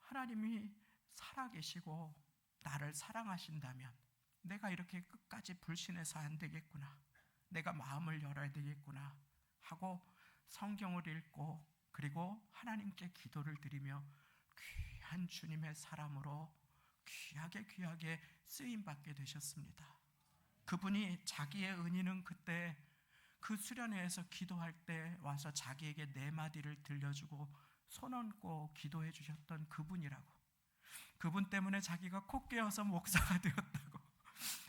하나님이 살아계시고 나를 사랑하신다면 내가 이렇게 끝까지 불신해서 안 되겠구나, 내가 마음을 열어야 되겠구나 하고 성경을 읽고 그리고 하나님께 기도를 드리며 귀한 주님의 사람으로 귀하게 쓰임받게 되셨습니다. 그분이 자기의 은인은 그때 그 수련회에서 기도할 때 와서 자기에게 네 마디를 들려주고 손 얹고 기도해 주셨던 그분이라고, 그분 때문에 자기가 코 깨어서 목사가 되었다고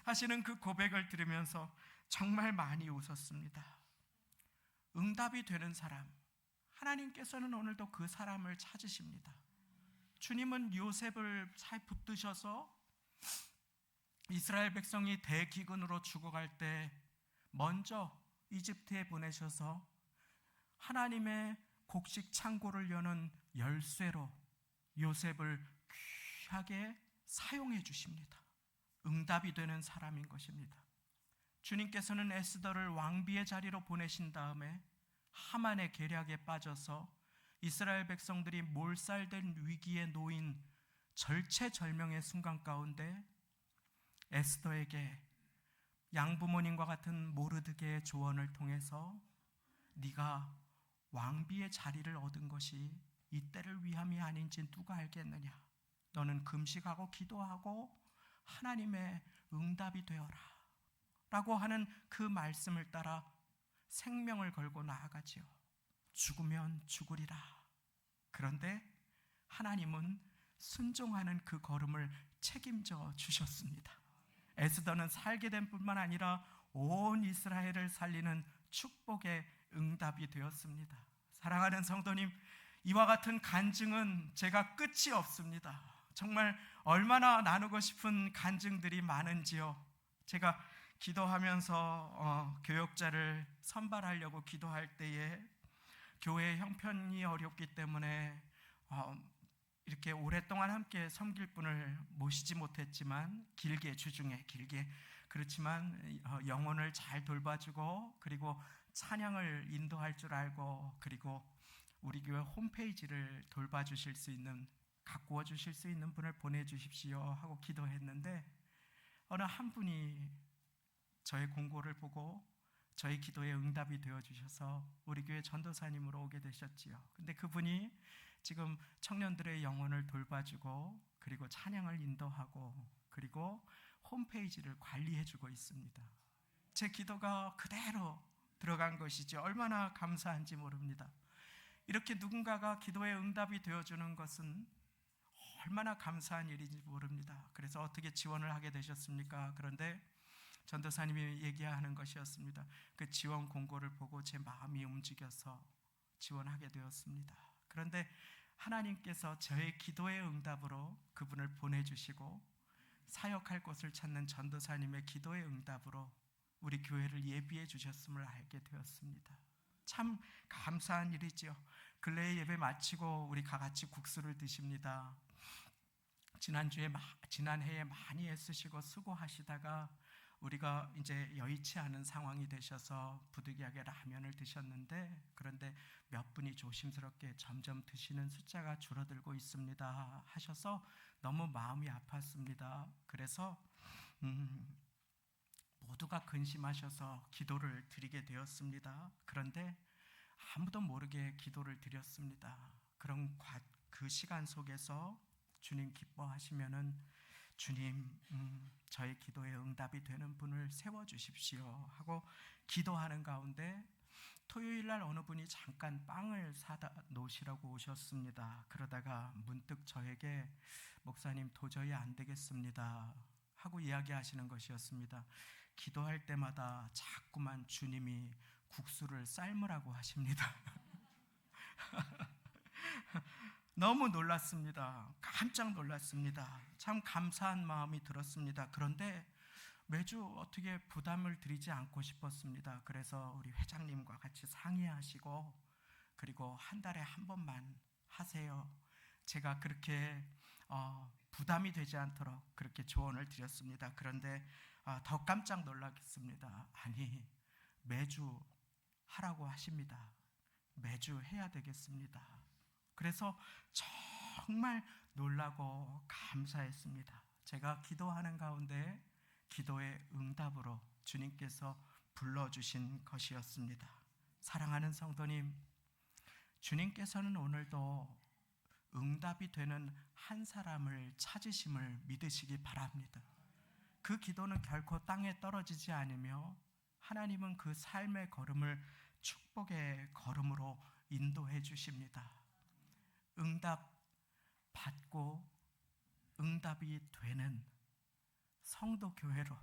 하시는 그 고백을 들으면서 정말 많이 웃었습니다. 응답이 되는 사람, 하나님께서는 오늘도 그 사람을 찾으십니다. 주님은 요셉을 잘 붙드셔서 이스라엘 백성이 대기근으로 죽어갈 때 먼저 이집트에 보내셔서 하나님의 곡식 창고를 여는 열쇠로 요셉을 귀하게 사용해 주십니다. 응답이 되는 사람인 것입니다. 주님께서는 에스더를 왕비의 자리로 보내신 다음에 하만의 계략에 빠져서 이스라엘 백성들이 몰살된 위기에 놓인 절체절명의 순간 가운데 에스더에게 양부모님과 같은 모르드게의 조언을 통해서 네가 왕비의 자리를 얻은 것이 이때를 위함이 아닌지 누가 알겠느냐, 너는 금식하고 기도하고 하나님의 응답이 되어라 라고 하는 그 말씀을 따라 생명을 걸고 나아가지요. 죽으면 죽으리라. 그런데 하나님은 순종하는 그 걸음을 책임져 주셨습니다. 에스더는 살게 된 뿐만 아니라 온 이스라엘을 살리는 축복의 응답이 되었습니다. 사랑하는 성도님, 이와 같은 간증은 제가 끝이 없습니다. 정말 얼마나 나누고 싶은 간증들이 많은지요. 제가 기도하면서 교역자를 선발하려고 기도할 때에 교회 형편이 어렵기 때문에 이렇게 오랫동안 함께 섬길 분을 모시지 못했지만 길게 주중에 길게 그렇지만 영혼을 잘 돌봐주고 그리고 찬양을 인도할 줄 알고 그리고 우리 교회 홈페이지를 돌봐주실 수 있는 가꾸어 주실 수 있는 분을 보내주십시오 하고 기도했는데 어느 한 분이 저의 공고를 보고 저희 기도에 응답이 되어 주셔서 우리 교회 전도사님으로 오게 되셨지요. 근데 그분이 지금 청년들의 영혼을 돌봐주고 그리고 찬양을 인도하고 그리고 홈페이지를 관리해주고 있습니다. 제 기도가 그대로 들어간 것이죠. 얼마나 감사한지 모릅니다. 이렇게 누군가가 기도에 응답이 되어주는 것은 얼마나 감사한 일인지 모릅니다. 그래서 어떻게 지원을 하게 되셨습니까? 그런데 전도사님이 얘기하는 것이었습니다. 그 지원 공고를 보고 제 마음이 움직여서 지원하게 되었습니다. 그런데 하나님께서 저의 기도의 응답으로 그분을 보내주시고 사역할 곳을 찾는 전도사님의 기도의 응답으로 우리 교회를 예비해 주셨음을 알게 되었습니다. 참 감사한 일이죠. 근래에 예배 마치고 우리 다 같이 국수를 드십니다. 지난해에 많이 애쓰시고 수고하시다가 우리가 이제 여의치 않은 상황이 되셔서 부득이하게 라면을 드셨는데 그런데 몇 분이 조심스럽게 점점 드시는 숫자가 줄어들고 있습니다 하셔서 너무 마음이 아팠습니다. 그래서 모두가 근심하셔서 기도를 드리게 되었습니다. 그런데 아무도 모르게 기도를 드렸습니다. 그런 그 시간 속에서 주님 기뻐하시면은 주님 저의 기도에 응답이 되는 분을 세워주십시오 하고 기도하는 가운데 토요일날 어느 분이 잠깐 빵을 사다 놓으시라고 오셨습니다. 그러다가 문득 저에게 목사님 도저히 안 되겠습니다 하고 이야기하시는 것이었습니다. 기도할 때마다 자꾸만 주님이 국수를 삶으라고 하십니다. 너무 놀랐습니다. 깜짝 놀랐습니다. 참 감사한 마음이 들었습니다. 그런데 매주 어떻게 부담을 드리지 않고 싶었습니다. 그래서 우리 회장님과 같이 상의하시고 그리고 한 달에 한 번만 하세요. 제가 그렇게 부담이 되지 않도록 그렇게 조언을 드렸습니다. 그런데 더 깜짝 놀랐습니다. 아니 매주 하라고 하십니다. 매주 해야 되겠습니다. 그래서 정말 놀라고 감사했습니다. 제가 기도하는 가운데 기도의 응답으로 주님께서 불러주신 것이었습니다. 사랑하는 성도님, 주님께서는 오늘도 응답이 되는 한 사람을 찾으심을 믿으시기 바랍니다. 그 기도는 결코 땅에 떨어지지 않으며 하나님은 그 삶의 걸음을 축복의 걸음으로 인도해 주십니다. 응답 받고 응답이 되는 성도 교회로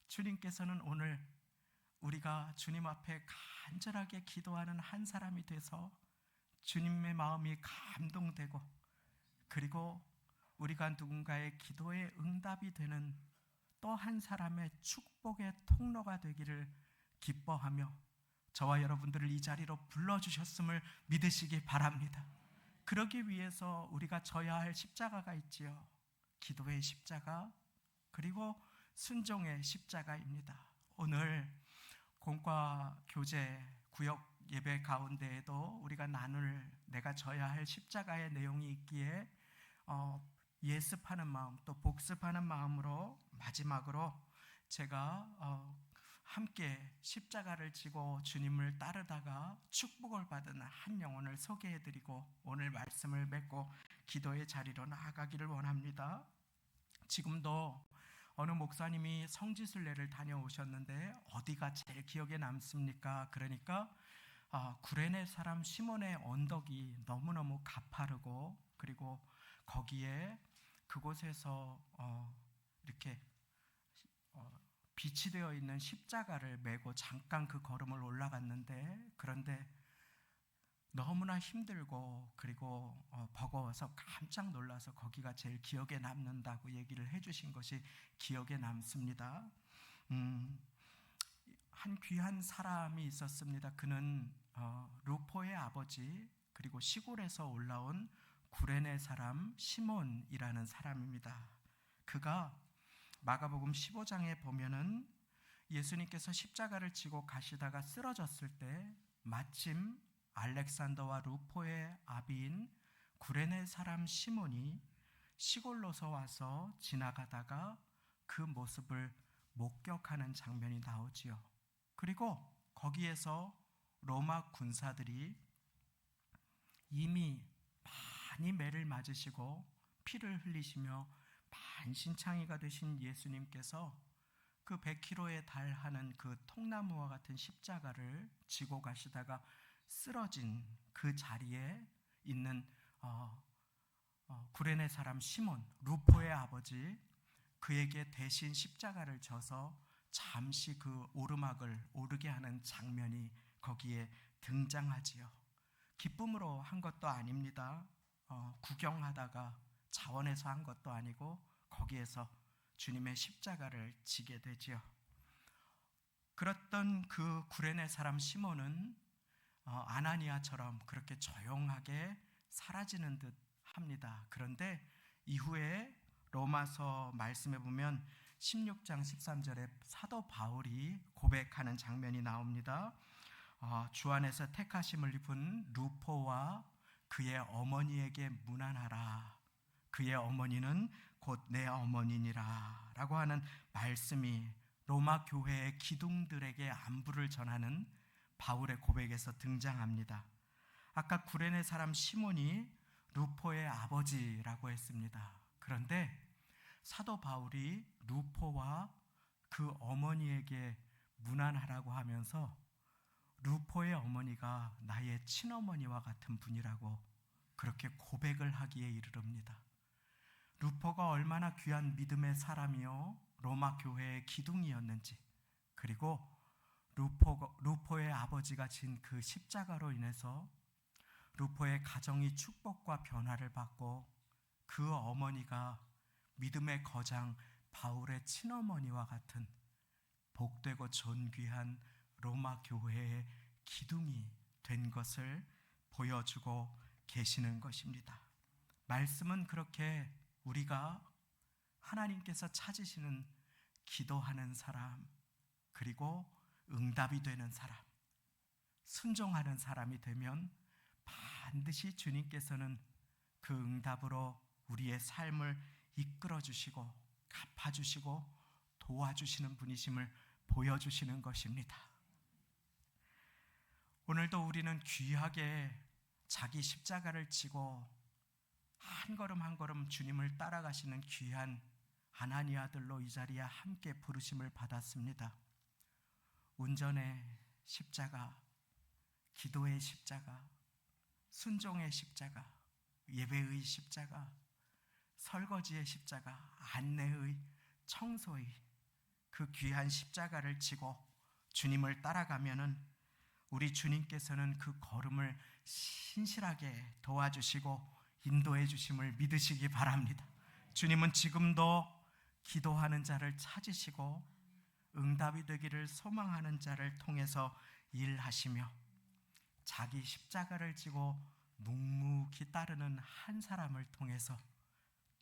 주님께서는 오늘 우리가 주님 앞에 간절하게 기도하는 한 사람이 돼서 주님의 마음이 감동되고 그리고 우리가 누군가의 기도에 응답이 되는 또 한 사람의 축복의 통로가 되기를 기뻐하며 저와 여러분들을 이 자리로 불러주셨음을 믿으시기 바랍니다. 그러기 위해서 우리가 져야 할 십자가가 있지요. 기도의 십자가 그리고 순종의 십자가입니다. 오늘 공과 교제 구역 예배 가운데에도 우리가 나눌 내가 져야 할 십자가의 내용이 있기에 예습하는 마음 또 복습하는 마음으로 마지막으로 제가 함께 십자가를 지고 주님을 따르다가 축복을 받은 한 영혼을 소개해드리고 오늘 말씀을 맺고 기도의 자리로 나아가기를 원합니다. 지금도 어느 목사님이 성지순례를 다녀오셨는데 어디가 제일 기억에 남습니까? 그러니까 구레네 사람 시몬의 언덕이 너무너무 가파르고 그리고 거기에 그곳에서 이렇게 빛이 되어 있는 십자가를 메고 잠깐 그 걸음을 올라갔는데 그런데 너무나 힘들고 그리고 버거워서 깜짝 놀라서 거기가 제일 기억에 남는다고 얘기를 해주신 것이 기억에 남습니다. 한 귀한 사람이 있었습니다. 그는 루포의 아버지 그리고 시골에서 올라온 구레네 사람 시몬이라는 사람입니다. 그가 마가복음 15장에 보면은 예수님께서 십자가를 지고 가시다가 쓰러졌을 때 마침 알렉산더와 루포의 아비인 구레네 사람 시몬이 시골로서 와서 지나가다가 그 모습을 목격하는 장면이 나오지요. 그리고 거기에서 로마 군사들이 이미 많이 매를 맞으시고 피를 흘리시며 만신창이가 되신 예수님께서 그 100kg에 달하는 그 통나무와 같은 십자가를 지고 가시다가 쓰러진 그 자리에 있는 구레네 사람 시몬, 루포의 아버지, 그에게 대신 십자가를 져서 잠시 그 오르막을 오르게 하는 장면이 거기에 등장하지요. 기쁨으로 한 것도 아닙니다. 구경하다가 자원해서 한 것도 아니고 거기에서 주님의 십자가를 지게 되지요. 그랬던 그 구레네 사람 시몬은 아나니아처럼 그렇게 조용하게 사라지는 듯 합니다. 그런데 이후에 로마서 말씀에 보면 16장 13절에 사도 바울이 고백하는 장면이 나옵니다. 주 안에서 택하심을 입은 루포와 그의 어머니에게 문안하라. 그의 어머니는 곧 내 어머니니라 라고 하는 말씀이 로마 교회의 기둥들에게 안부를 전하는 바울의 고백에서 등장합니다. 아까 구레네 사람 시몬이 루포의 아버지라고 했습니다. 그런데 사도 바울이 루포와 그 어머니에게 문안하라고 하면서 루포의 어머니가 나의 친어머니와 같은 분이라고 그렇게 고백을 하기에 이르릅니다. 루포가 얼마나 귀한 믿음의 사람이요 로마 교회의 기둥이었는지, 그리고 루포의 아버지가 진 그 십자가로 인해서 루포의 가정이 축복과 변화를 받고 그 어머니가 믿음의 거장 바울의 친어머니와 같은 복되고 존귀한 로마 교회의 기둥이 된 것을 보여주고 계시는 것입니다. 말씀은 그렇게 우리가 하나님께서 찾으시는 기도하는 사람, 그리고 응답이 되는 사람, 순종하는 사람이 되면 반드시 주님께서는 그 응답으로 우리의 삶을 이끌어 주시고 갚아 주시고 도와주시는 분이심을 보여주시는 것입니다. 오늘도 우리는 귀하게 자기 십자가를 지고 한 걸음 한 걸음 주님을 따라가시는 귀한 아나니아들로 이 자리에 함께 부르심을 받았습니다. 운전의 십자가, 기도의 십자가, 순종의 십자가, 예배의 십자가, 설거지의 십자가, 안내의, 청소의 그 귀한 십자가를 지고 주님을 따라가면은 우리 주님께서는 그 걸음을 신실하게 도와주시고 인도해 주심을 믿으시기 바랍니다. 주님은 지금도 기도하는 자를 찾으시고 응답이 되기를 소망하는 자를 통해서 일하시며 자기 십자가를 지고 묵묵히 따르는 한 사람을 통해서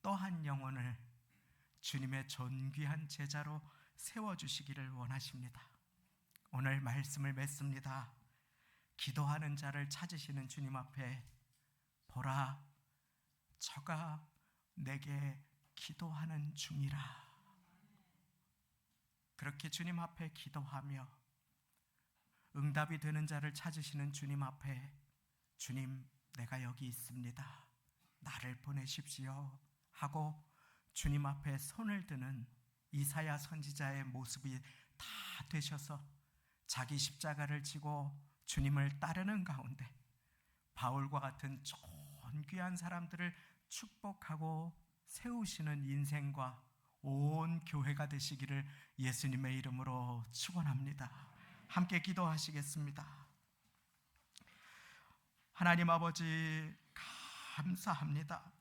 또 한 영혼을 주님의 존귀한 제자로 세워주시기를 원하십니다. 오늘 말씀을 맺습니다. 기도하는 자를 찾으시는 주님 앞에 보라, 저가 내게 기도하는 중이라. 그렇게 주님 앞에 기도하며 응답이 되는 자를 찾으시는 주님 앞에 주님, 내가 여기 있습니다. 나를 보내십시오 하고 주님 앞에 손을 드는 이사야 선지자의 모습이 다 되셔서 자기 십자가를 지고 주님을 따르는 가운데 바울과 같은 존귀한 사람들을 축복하고 세우시는 인생과 온 교회가 되시기를 예수님의 이름으로 축원합니다. 함께 기도하시겠습니다. 하나님 아버지, 감사합니다.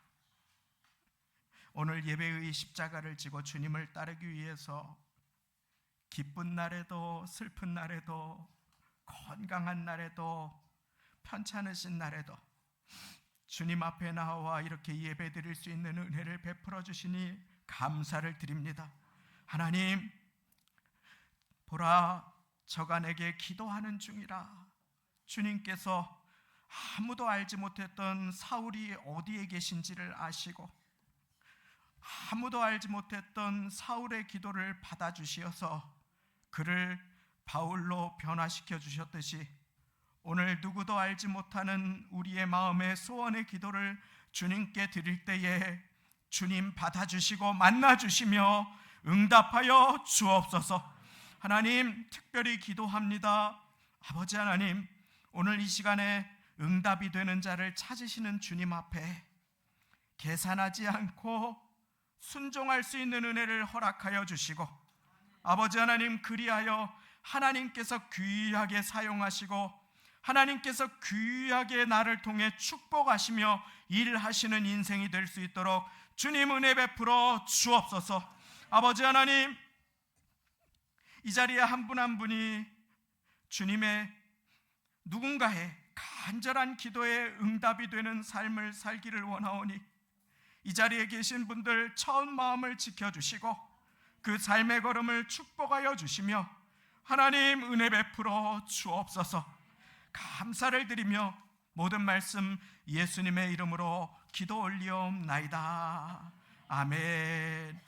오늘 예배의 십자가를 지고 주님을 따르기 위해서 기쁜 날에도 슬픈 날에도 건강한 날에도 편찮으신 날에도 주님 앞에 나와 이렇게 예배 드릴 수 있는 은혜를 베풀어 주시니 감사를 드립니다. 하나님, 보라, 저가 내게 기도하는 중이라. 주님께서 아무도 알지 못했던 사울이 어디에 계신지를 아시고 아무도 알지 못했던 사울의 기도를 받아주시어서 그를 바울로 변화시켜 주셨듯이 오늘 누구도 알지 못하는 우리의 마음의 소원의 기도를 주님께 드릴 때에 주님 받아주시고 만나주시며 응답하여 주옵소서. 하나님, 특별히 기도합니다. 아버지 하나님, 오늘 이 시간에 응답이 되는 자를 찾으시는 주님 앞에 계산하지 않고 순종할 수 있는 은혜를 허락하여 주시고, 아버지 하나님, 그리하여 하나님께서 귀하게 사용하시고 하나님께서 귀하게 나를 통해 축복하시며 일하시는 인생이 될 수 있도록 주님 은혜 베풀어 주옵소서. 아버지 하나님, 이 자리에 한 분 한 분이 주님의 누군가의 간절한 기도에 응답이 되는 삶을 살기를 원하오니 이 자리에 계신 분들 처음 마음을 지켜주시고 그 삶의 걸음을 축복하여 주시며 하나님 은혜 베풀어 주옵소서. 감사를 드리며 모든 말씀 예수님의 이름으로 기도 올리옵나이다. 아멘.